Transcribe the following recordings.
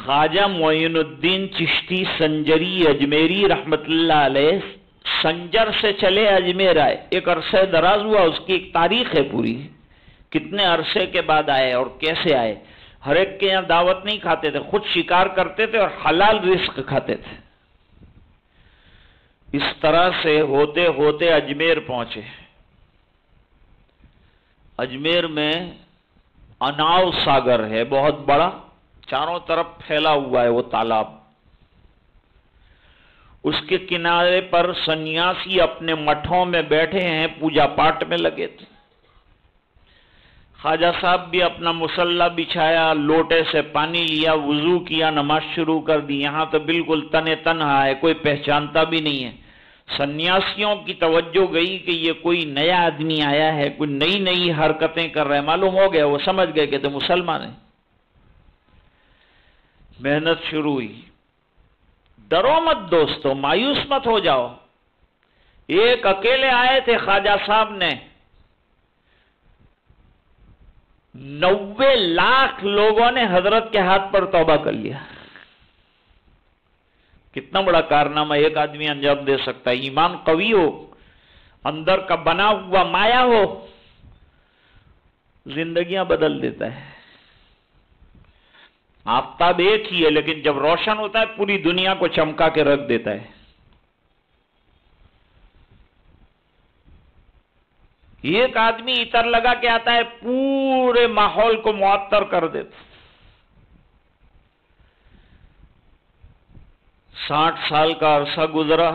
خواجہ معین الدین چشتی سنجری اجمیری رحمت اللہ علیہ سنجر سے چلے اجمیر آئے، ایک عرصہ دراز ہوا، اس کی ایک تاریخ ہے پوری، کتنے عرصے کے بعد آئے اور کیسے آئے۔ ہر ایک کے یہاں دعوت نہیں کھاتے تھے، خود شکار کرتے تھے اور حلال رزق کھاتے تھے۔ اس طرح سے ہوتے ہوتے اجمیر پہنچے۔ اجمیر میں اناؤ ساگر ہے، بہت بڑا، چاروں طرف پھیلا ہوا ہے وہ تالاب۔ اس کے کنارے پر سنیاسی اپنے مٹھوں میں بیٹھے ہیں، پوجا پاٹ میں لگے تھے۔ خواجہ صاحب بھی اپنا مصلی بچھایا، لوٹے سے پانی لیا، وضو کیا، نماز شروع کر دی۔ یہاں تو بالکل تنے تنہا ہے، کوئی پہچانتا بھی نہیں ہے۔ سنیاسیوں کی توجہ گئی کہ یہ کوئی نیا آدمی آیا ہے، کوئی نئی نئی حرکتیں کر رہے ہیں، معلوم ہو گیا، وہ سمجھ گئے کہ تو مسلمان ہیں۔ محنت شروع ہوئی۔ ڈرو مت دوستو، مایوس مت ہو جاؤ۔ ایک اکیلے آئے تھے خواجہ صاحب نے، 90 لاکھ لوگوں نے حضرت کے ہاتھ پر توبہ کر لیا۔ کتنا بڑا کارنامہ ایک آدمی انجام دے سکتا ہے۔ ایمان قوی ہو، اندر کا بنا ہوا مایا ہو، زندگیاں بدل دیتا ہے۔ آفتاب ایک ہی ہے، لیکن جب روشن ہوتا ہے پوری دنیا کو چمکا کے رکھ دیتا ہے۔ ایک آدمی عطر لگا کے آتا ہے، پورے ماحول کو معطر کر دیتا۔ 60 سال کا عرصہ گزرا،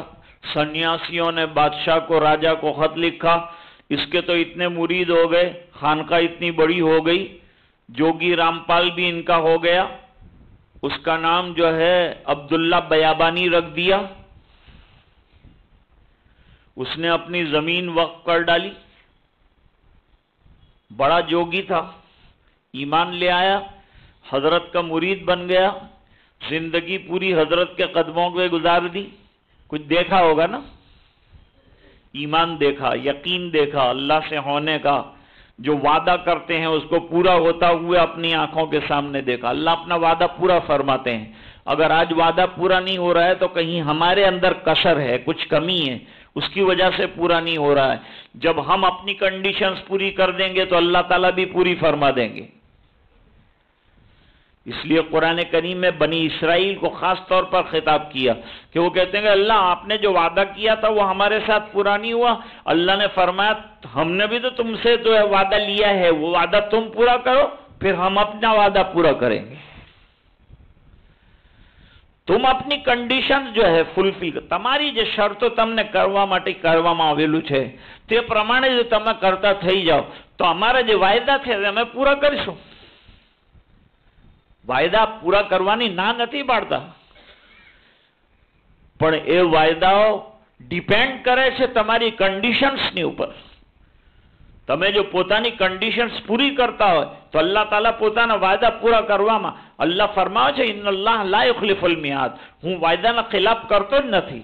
سنیاسیوں نے بادشاہ کو، راجہ کو خط لکھا، اس کے تو اتنے مرید ہو گئے، خانقاہ اتنی بڑی ہو گئی، جوگی رامپال بھی ان کا ہو گیا، اس کا نام جو ہے عبداللہ بیابانی رکھ دیا۔ اس نے اپنی زمین وقف کر ڈالی، بڑا جوگی تھا، ایمان لے آیا، حضرت کا مرید بن گیا، زندگی پوری حضرت کے قدموں پہ گزار دی۔ کچھ دیکھا ہوگا نا، ایمان دیکھا، یقین دیکھا، اللہ سے ہونے کا، جو وعدہ کرتے ہیں اس کو پورا ہوتا ہوئے اپنی آنکھوں کے سامنے دیکھا۔ اللہ اپنا وعدہ پورا فرماتے ہیں۔ اگر آج وعدہ پورا نہیں ہو رہا ہے تو کہیں ہمارے اندر کسر ہے، کچھ کمی ہے، اس کی وجہ سے پورا نہیں ہو رہا ہے۔ جب ہم اپنی کنڈیشنز پوری کر دیں گے تو اللہ تعالیٰ بھی پوری فرما دیں گے۔ اس لیے قرآن کریم میں بنی اسرائیل کو خاص طور پر خطاب کیا کہ وہ کہتے ہیں کہ اللہ آپ نے جو وعدہ کیا تھا وہ ہمارے ساتھ پورا نہیں ہوا۔ اللہ نے فرمایا ہم نے بھی تو تم سے جو ہے وعدہ لیا ہے، وہ وعدہ تم پورا کرو، پھر ہم اپنا وعدہ پورا کریں گے۔ تم اپنی کنڈیشن جو ہے ફૂલફિલ તમારી જે શરતો તમને કરવા માટે કરવામાં આવેલું છે તે પ્રમાણે જો તમે કરતા થઈ જાઓ તો અમારા જે વાયદા છે અમે પૂરા કરીશું। વાયદા પૂરા કરવાની ના નથી પાડતા, પણ એ વાયદાઓ ડિપેન્ડ કરે છે તમારી કન્ડિશન્સની ઉપર। તમે જો પોતાની કન્ડિશન્સ પૂરી કરતા હોય તો અલ્લાહ તાલા પોતાના વાયદા પૂરા કરવામાં અલ્લાહ ફરમાવે છે ઇન્નલ્લાહ લા યુખલિફુલ મિયાદ, હું વાયદાના ખિલાફ કરતો જ નથી।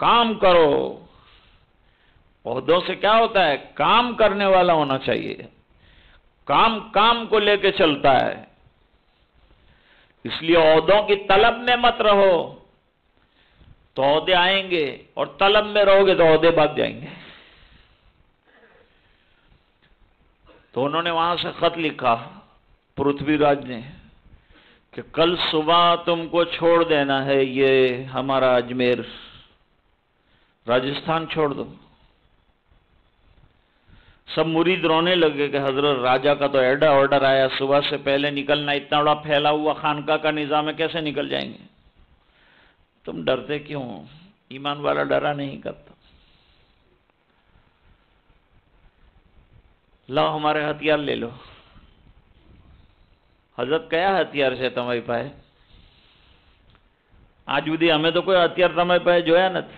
کام کرو. عہدوں سے کیا ہوتا ہے؟ کام کرنے والا ہونا چاہیے. کام کو لے کے چلتا ہے. اس لیے عہدوں کی طلب میں مت رہو تو عہدے آئیں گے، اور طلب میں رہو گے تو عہدے بھاگ جائیں گے. تو انہوں نے وہاں سے خط لکھا پرتھوی راج نے کہ کل صبح تم کو چھوڑ دینا ہے، یہ ہمارا اجمیر راجستھان چھوڑ دو. سب مرید رونے لگے کہ حضرت راجہ کا تو ایڈا آرڈر آیا، صبح سے پہلے نکلنا، اتنا بڑا پھیلا ہوا خانقاہ کا نظام ہے، کیسے نکل جائیں گے؟ تم ڈرتے کیوں؟ ایمان والا ڈرا نہیں کرتا. لاؤ ہمارے ہتھیار لے لو. حضرت کیا ہتھیار سے تمہیں پائے؟ آج بھی ہمیں تو کوئی ہتھیار تمہیں پائے જોયા નથી.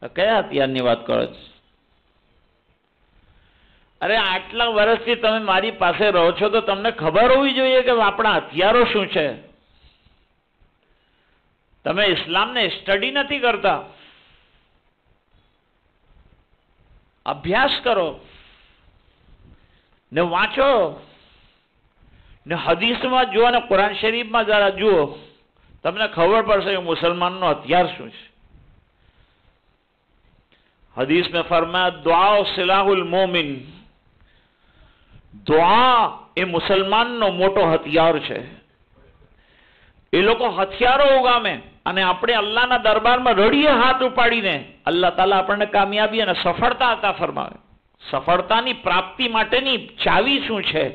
કયા હથિયારની વાત કરો છો? અરે આટલા વર્ષથી તમે મારી પાસે રહો છો તો તમને ખબર હોવી જોઈએ કે આપણા હથિયારો શું છે. તમે ઇસ્લામને સ્ટડી નથી કરતા. અભ્યાસ કરો ને વાંચો ને હદીસમાં જુઓ ને કુરાન શરીફમાં જરા જુઓ, તમને ખબર પડશે કે મુસલમાનનો હથિયાર શું છે. حدیث میں فرمایا دعا سلاح المومن، دعا એ મુસલમાનનો મોટો હથિયાર છે. એ લોકો હથિયારો ઉગામે અને આપણે અલ્લાહના દરબારમાં રડીએ હાથ ઉપાડીને અલ્લાહ તાલા આપણને કામયાબી અને સફળતા عطا ફરમાવે. સફળતાની પ્રાપ્તિ માટેની ચાવી શું છે?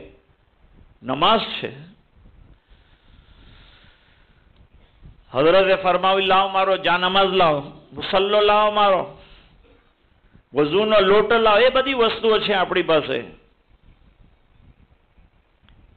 નમાઝ છે. હઝરતે ફરમાવી લાવો મારો જા નમાઝ લાવો, મુસલ્લો લાવો મારો, વઝૂનો લોટો લાવો. એ બધી વસ્તુઓ છે આપણી પાસે.